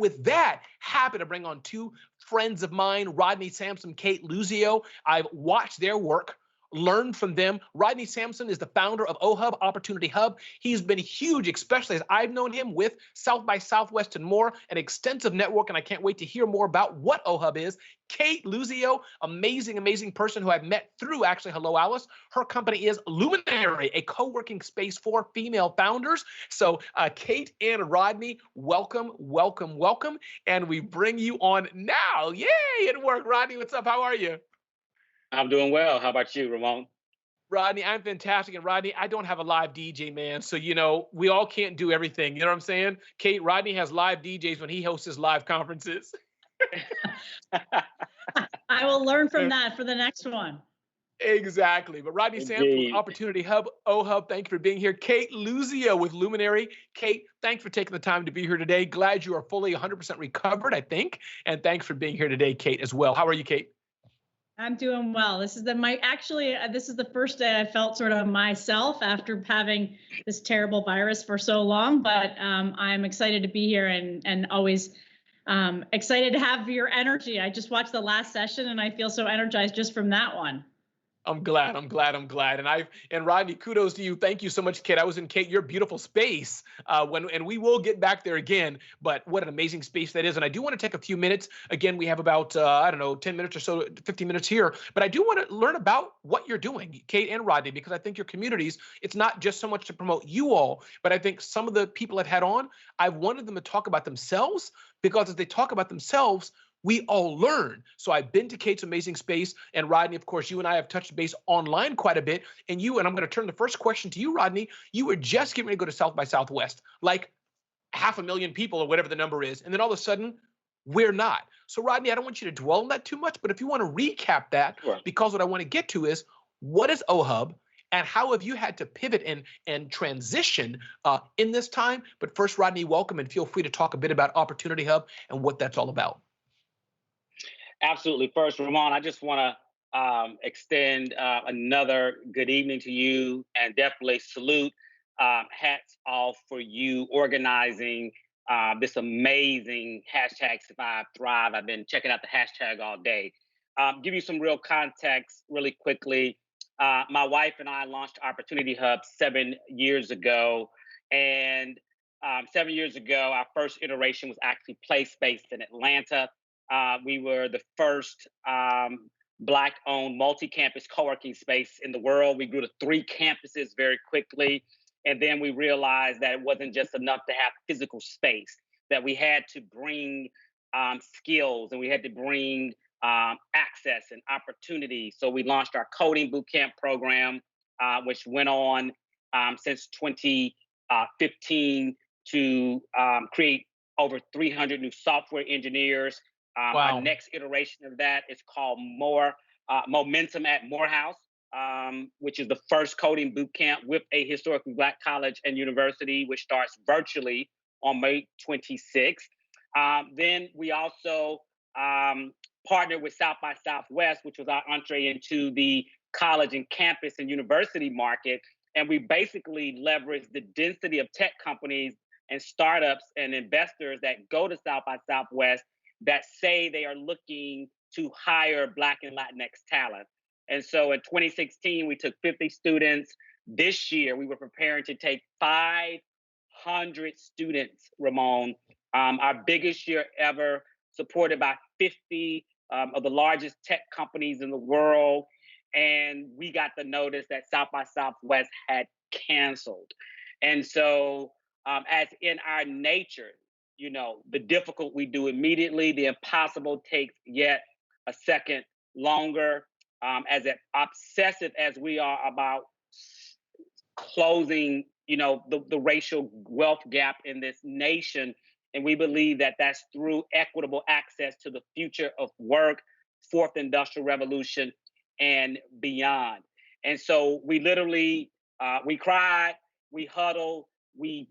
with that, happy to bring on two friends of mine, Rodney Sampson, Kate Luzio. I've watched their work, learned from them. Rodney Sampson is the founder of OHub, Opportunity Hub. He's been huge, especially as I've known him with South by Southwest and more, an extensive network, and I can't wait to hear more about what OHub is. Kate Luzio, amazing, amazing person who I've met through actually Hello Alice. Her company is Luminary, a co-working space for female founders. So Kate and Rodney, welcome, welcome, welcome. And we bring you on now. Yay, it worked. Rodney, what's up? How are you? I'm doing well. How about you, Ramon? Rodney, I'm fantastic. And Rodney, I don't have a live DJ, man. So, we all can't do everything. You know what I'm saying? Kate, Rodney has live DJs when he hosts his live conferences. I will learn from that for the next one. Exactly. But Rodney Sampson with Opportunity Hub, OHub, thank you for being here. Kate Luzio with Luminary. Kate, thanks for taking the time to be here today. Glad you are fully 100% recovered, I think. And thanks for being here today, Kate, as well. How are you, Kate? I'm doing well. This is the first day I felt sort of myself after having this terrible virus for so long, but I'm excited to be here and always excited to have your energy. I just watched the last session and I feel so energized just from that one. I'm glad. And Rodney, kudos to you. Thank you so much, Kate. I was in your beautiful space and we will get back there again, but what an amazing space that is. And I do want to take a few minutes. Again, we have about, 10 minutes or so, 15 minutes here, but I do want to learn about what you're doing, Kate and Rodney, because I think your communities, it's not just so much to promote you all, but I think some of the people I've had on, I've wanted them to talk about themselves, because as they talk about themselves, we all learn. So I've been to Kate's amazing space, and Rodney, of course, you and I have touched base online quite a bit. And I'm going to turn the first question to you, Rodney. You were just getting ready to go to South by Southwest, like 500,000 people or whatever the number is. And then all of a sudden, we're not. So Rodney, I don't want you to dwell on that too much, but if you want to recap that, sure. Because what I want to get to is, what is OHub? And how have you had to pivot and transition in this time? But first, Rodney, welcome, and feel free to talk a bit about Opportunity Hub and what that's all about. Absolutely. First, Ramon, I just want to extend another good evening to you, and definitely salute, hats off for you organizing this amazing #SurviveThrive. I've been checking out the hashtag all day. Give you some real context really quickly. My wife and I launched Opportunity Hub 7 years ago. And 7 years ago, our first iteration was actually place-based in Atlanta. We were the first Black-owned multi-campus co-working space in the world. We grew to 3 campuses very quickly. And then we realized that it wasn't just enough to have physical space, that we had to bring skills, and we had to bring access and opportunity. So we launched our coding bootcamp program, which went on since 2015 to create over 300 new software engineers. Wow. Our next iteration of that is called Momentum at Morehouse, which is the first coding bootcamp with a historically Black college and university, which starts virtually on May 26th. Then we also partnered with South by Southwest, which was our entree into the college and campus and university market. And we basically leveraged the density of tech companies and startups and investors that go to South by Southwest that say they are looking to hire Black and Latinx talent. And so in 2016, we took 50 students. This year, we were preparing to take 500 students, Ramon, our biggest year ever, supported by 50 of the largest tech companies in the world. And we got the notice that South by Southwest had canceled. And so as in our nature, the difficult we do immediately, the impossible takes yet a second longer. As obsessive as we are about closing, the racial wealth gap in this nation, and we believe that that's through equitable access to the future of work, fourth industrial revolution, and beyond. And so we literally, we cried, we huddled, we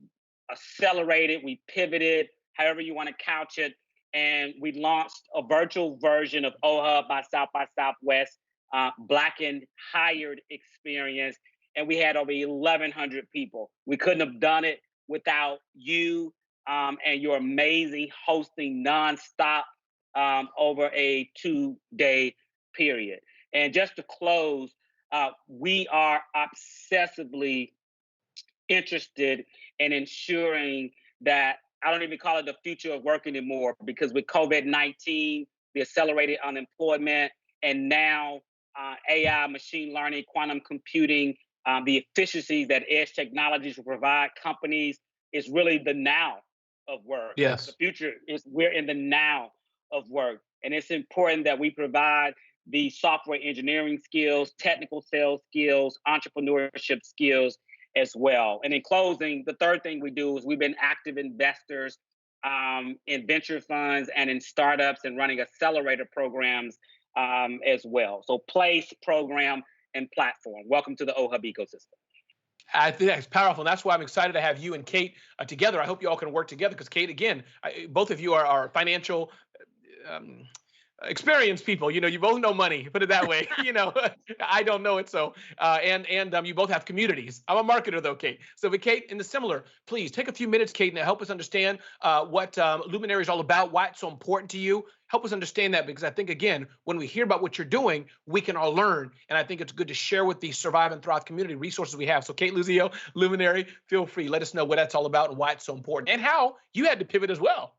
accelerated, we pivoted, however you want to couch it. And we launched a virtual version of OHub by Southwest, Blackened hired experience. And we had over 1,100 people. We couldn't have done it without you, and your amazing hosting nonstop over a 2-day period. And just to close, we are obsessively interested in ensuring that, I don't even call it the future of work anymore, because with COVID-19, the accelerated unemployment, and now AI, machine learning, quantum computing, the efficiencies that edge technologies will provide companies, is really the now of work. Yes. The future is, we're in the now of work. And it's important that we provide the software engineering skills, technical sales skills, entrepreneurship skills as well. And in closing, the third thing we do is we've been active investors in venture funds and in startups, and running accelerator programs as well. So place, program, and platform. Welcome to the OHub ecosystem. I think that's powerful. And that's why I'm excited to have you and Kate together. I hope you all can work together, because Kate, again, both of you are financial experienced people. You both know money, put it that way. I don't know it. So, and you both have communities. I'm a marketer though, Kate. So, but Kate, in the similar, please take a few minutes, Kate, and help us understand what Luminary is all about, why it's so important to you. Help us understand that, because I think, again, when we hear about what you're doing, we can all learn. And I think it's good to share with the Survive and Thrive community resources we have. So Kate Luzio, Luminary, feel free. Let us know what that's all about and why it's so important, and how you had to pivot as well.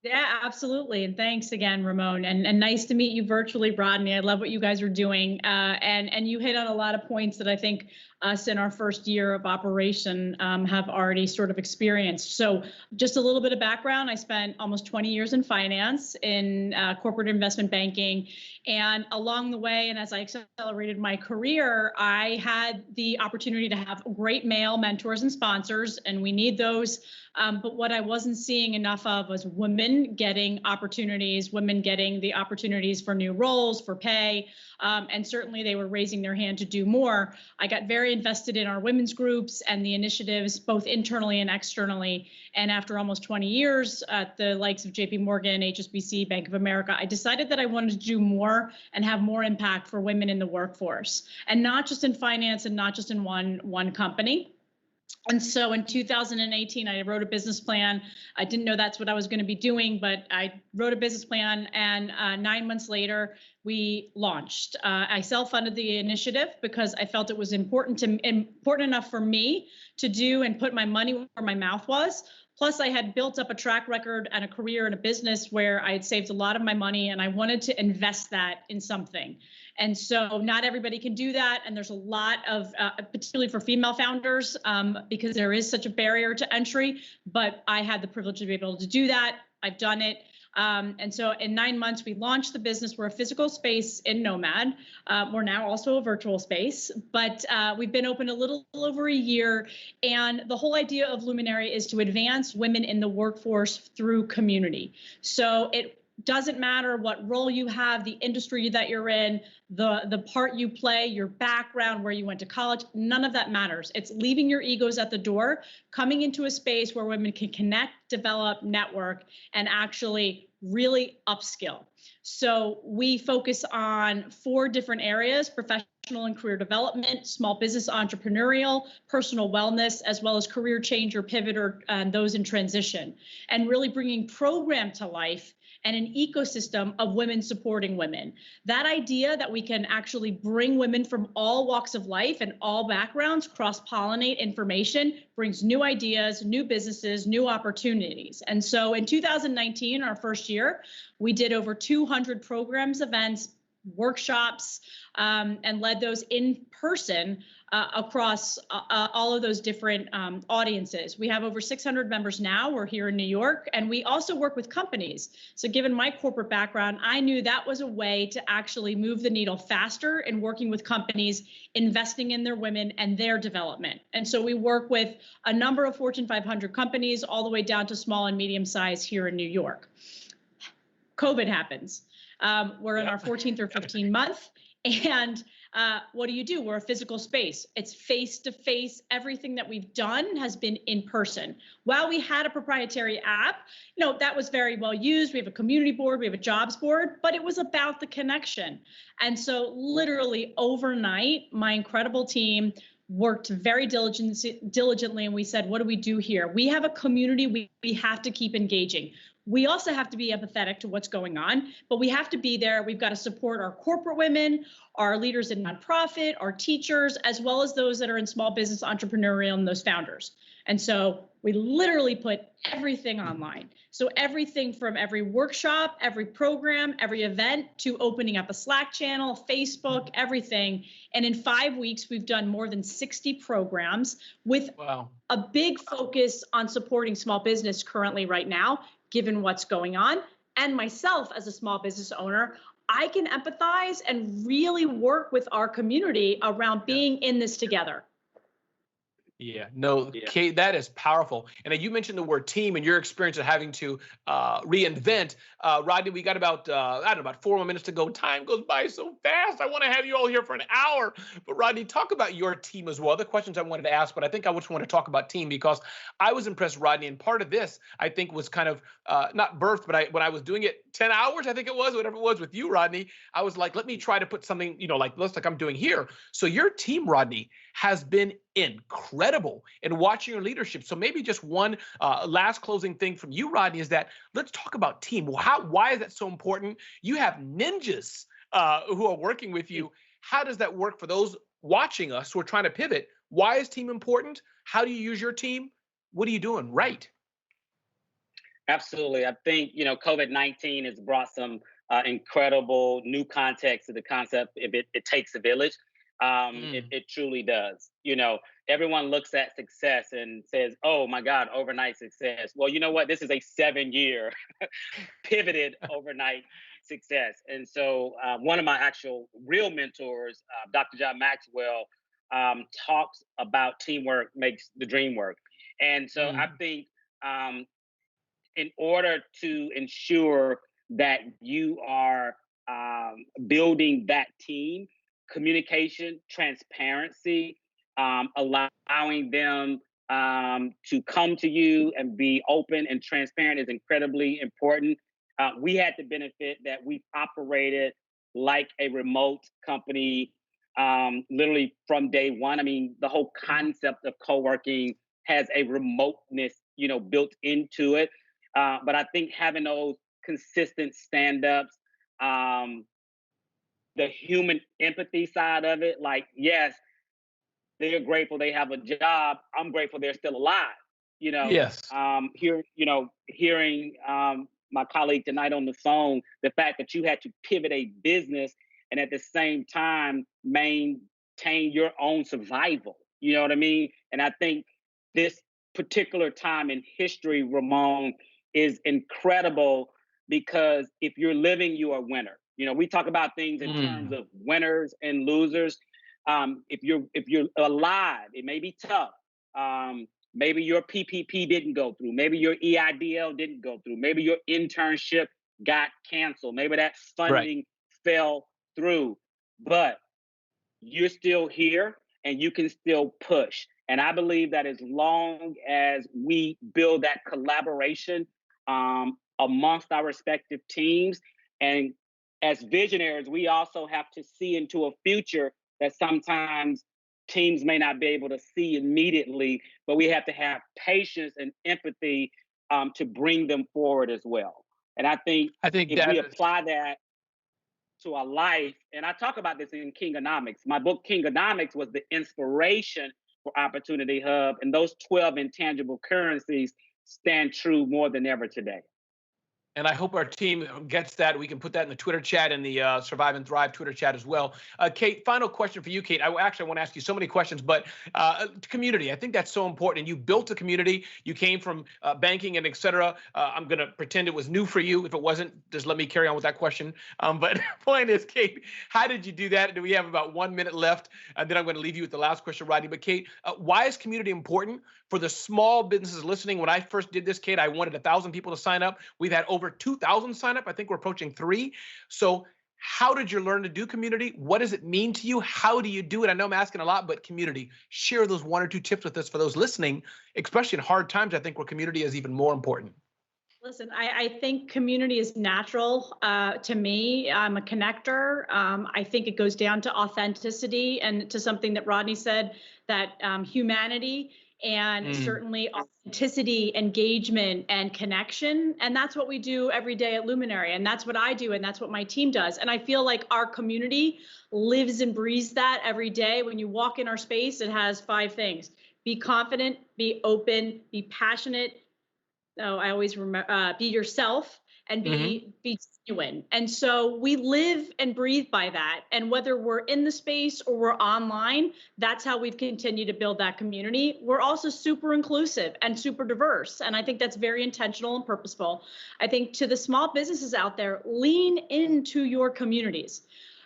Yeah, absolutely. And thanks again, Ramon. And nice to meet you virtually, Rodney. I love what you guys are doing. And you hit on a lot of points that I think us in our first year of operation have already sort of experienced. So just a little bit of background. I spent almost 20 years in finance, in corporate investment banking. And along the way, and as I accelerated my career, I had the opportunity to have great male mentors and sponsors, and we need those. But what I wasn't seeing enough of was women getting opportunities, women getting the opportunities for new roles, for pay, and certainly they were raising their hand to do more. I got very invested in our women's groups and the initiatives, both internally and externally. And after almost 20 years at the likes of JP Morgan, HSBC, Bank of America, I decided that I wanted to do more and have more impact for women in the workforce, and not just in finance and not just in one company. And so in 2018, I wrote a business plan. I didn't know that's what I was going to be doing, but I wrote a business plan, and 9 months later, we launched. I self-funded the initiative because I felt it was important enough for me to do and put my money where my mouth was. Plus, I had built up a track record and a career in a business where I had saved a lot of my money, and I wanted to invest that in something. And so not everybody can do that. And there's a lot of, particularly for female founders, because there is such a barrier to entry, but I had the privilege to be able to do that. I've done it. And so in 9 months, we launched the business. We're a physical space in Nomad. We're now also a virtual space, but we've been open a little over a year. And the whole idea of Luminary is to advance women in the workforce through community. So it doesn't matter what role you have, the industry that you're in, the part you play, your background, where you went to college, none of that matters. It's leaving your egos at the door, coming into a space where women can connect, develop, network, and actually really upskill. So we focus on 4 different areas: professional and career development, small business entrepreneurial, personal wellness, as well as career change or pivot, or those in transition, and really bringing program to life and an ecosystem of women supporting women. That idea that we can actually bring women from all walks of life and all backgrounds, cross-pollinate information, brings new ideas, new businesses, new opportunities. And so in 2019, our first year, we did over 200 programs, events, workshops, and led those in person across all of those different audiences. We have over 600 members now. We're here in New York, and we also work with companies. So given my corporate background, I knew that was a way to actually move the needle faster in working with companies, investing in their women and their development. And so we work with a number of Fortune 500 companies, all the way down to small and medium size here in New York. COVID happens. We're in our 14th or 15th month. And what do? We're a physical space. It's face-to-face. Everything that we've done has been in person. While we had a proprietary app, that was very well used. We have a community board, we have a jobs board, but it was about the connection. And so literally overnight, my incredible team worked very diligently, and we said, what do we do here? We have a community we have to keep engaging. We also have to be empathetic to what's going on, but we have to be there. We've got to support our corporate women, our leaders in nonprofit, our teachers, as well as those that are in small business entrepreneurial and those founders. And so we literally put everything online. So everything from every workshop, every program, every event, to opening up a Slack channel, Facebook, everything. And in 5 weeks, we've done more than 60 programs with a big focus on supporting small business currently right now, given what's going on. And myself as a small business owner, I can empathize and really work with our community around being in this together. Yeah, no, Kate, that is powerful. And you mentioned the word team and your experience of having to reinvent. Rodney, we got about, I don't know, about 4 more minutes to go. Time goes by so fast. I want to have you all here for an hour. But Rodney, talk about your team as well. The questions I wanted to ask, but I think I just want to talk about team because I was impressed, Rodney. And part of this, I think, was kind of not birthed, but when I was doing it 10 hours, I think it was, whatever it was with you, Rodney, I was like, let me try to put something, like I'm doing here. So your team, Rodney, has been incredible in watching your leadership. So maybe just one last closing thing from you, Rodney, is that let's talk about team. Why is that so important? You have ninjas who are working with you. How does that work for those watching us who are trying to pivot? Why is team important? How do you use your team? What are you doing right? Absolutely. I think, COVID-19 has brought some incredible new context to the concept. If it takes a village. It truly does. Everyone looks at success and says, oh my God, overnight success. Well, you know what? This is a 7-year pivoted overnight success. And so one of my actual real mentors, Dr. John Maxwell, talks about teamwork makes the dream work. And so I think in order to ensure that you are building that team, communication, transparency, allowing them to come to you and be open and transparent is incredibly important. We had the benefit that we've operated like a remote company literally from day one. I mean, the whole concept of co-working has a remoteness, built into it. But I think having those consistent stand-ups, the human empathy side of it, like, yes, they're grateful they have a job. I'm grateful they're still alive. Yes. Hearing my colleague tonight on the phone, the fact that you had to pivot a business and at the same time maintain your own survival. You know what I mean? And I think this particular time in history, Ramon, is incredible because if you're living, you are a winner. We talk about things in terms of winners and losers. If you're alive, it may be tough. Maybe your PPP didn't go through. Maybe your EIDL didn't go through. Maybe your internship got canceled. Maybe that funding fell through. But you're still here and you can still push. And I believe that as long as we build that collaboration amongst our respective teams, and as visionaries, we also have to see into a future that sometimes teams may not be able to see immediately, but we have to have patience and empathy to bring them forward as well. And I think if we apply that to our life, and I talk about this in Kingonomics. My book, Kingonomics, was the inspiration for Opportunity Hub, and those 12 intangible currencies stand true more than ever today. And I hope our team gets that. We can put that in the Twitter chat and the Survive and Thrive Twitter chat as well. Kate, final question for you, Kate. I want to ask you so many questions, but community, I think that's so important. And you built a community. You came from banking and et cetera. I'm going to pretend it was new for you. If it wasn't, just let me carry on with that question. But point is, Kate, how did you do that? Do we have about 1 minute left? And then I'm going to leave you with the last question, Rodney. But Kate, why is community important for the small businesses listening? When I first did this, Kate, I wanted 1,000 people to sign up. We've had over 2,000 sign up. I think we're approaching 3. So how did you learn to do community? What does it mean to you? How do you do it? I know I'm asking a lot, but community, share those 1 or 2 tips with us for those listening, especially in hard times. I think where community is even more important. Listen, I think community is natural to me. I'm a connector. I think it goes down to authenticity and to something that Rodney said, that humanity and certainly authenticity, engagement, and connection. And that's what we do every day at Luminary. And that's what I do. And that's what my team does. And I feel like our community lives and breathes that every day. When you walk in our space, it has 5 things: be confident, be open, be passionate. Oh, I always remember, be yourself and be genuine. And so we live and breathe by that. And whether we're in the space or we're online, that's how we've continued to build that community. We're also super inclusive and super diverse. And I think that's very intentional and purposeful. I think to the small businesses out there, lean into your communities.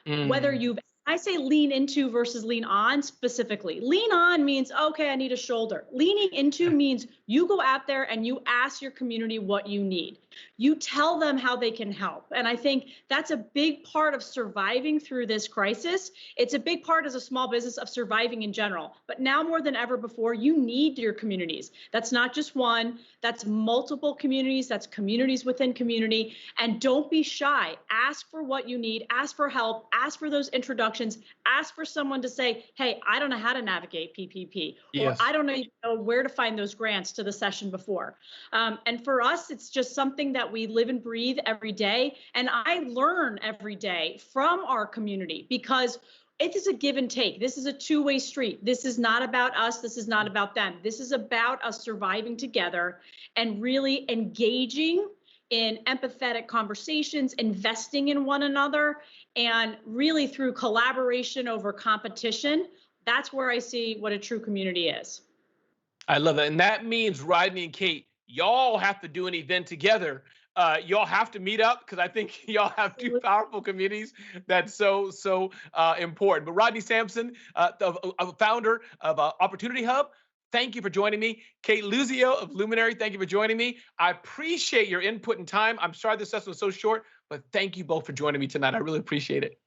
Whether you've, I say lean into versus lean on specifically. Lean on means, okay, I need a shoulder. Leaning into means you go out there and you ask your community what you need. You tell them how they can help. And I think that's a big part of surviving through this crisis. It's a big part as a small business of surviving in general. But now more than ever before, you need your communities. That's not just one, that's multiple communities, that's communities within community. And don't be shy. Ask for what you need, ask for help, ask for those introductions, ask for someone to say, hey, I don't know how to navigate PPP, or I don't know where to find those grants to the session before. And for us, it's just something that we live and breathe every day. And I learn every day from our community, because it is a give and take. This is a two-way street. This is not about us. This is not about them. This is about us surviving together and really engaging in empathetic conversations, investing in one another, and really through collaboration over competition. That's where I see what a true community is. I love it. And that means, Rodney and Kate, y'all have to do an event together. Y'all have to meet up, because I think y'all have 2 powerful communities that's so important. But Rodney Sampson, the founder of Opportunity Hub, thank you for joining me. Kate Luzio of Luminary, thank you for joining me. I appreciate your input and time. I'm sorry this session was so short, but thank you both for joining me tonight. I really appreciate it.